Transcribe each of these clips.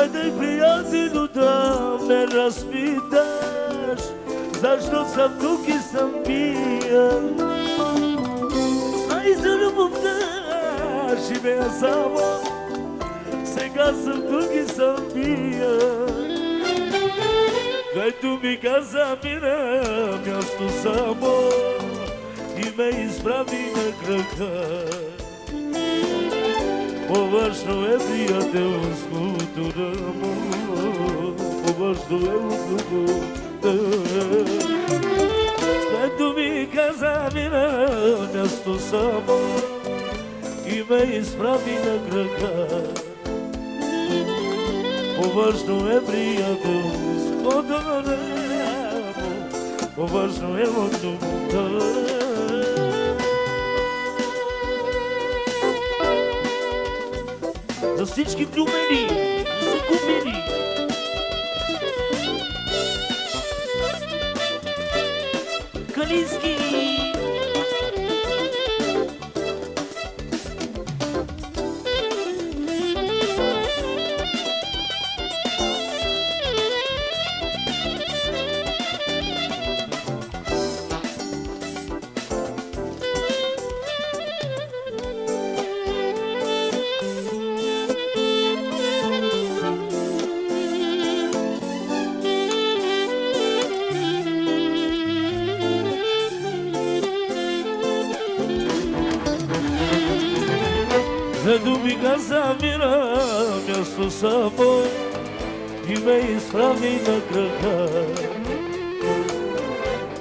Дай, приятелю, да ме разпиташ, защо съм тук и съм пиян. Знай за любовта, живея само, сега съм тук и съм пиян. Който ми каза мина място само и ме изправи на крака. По-важно е приятелското рамо, по-важно е любовта. Който ми каза мина място само и ме изправи на крака. По-важно е приятелското рамо, по-важно е любовта. За всички влюбени, загубени. Калински. Като ми каза мира място само и ме изправи на крака.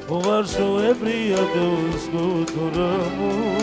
По-важно е приятелското рамо,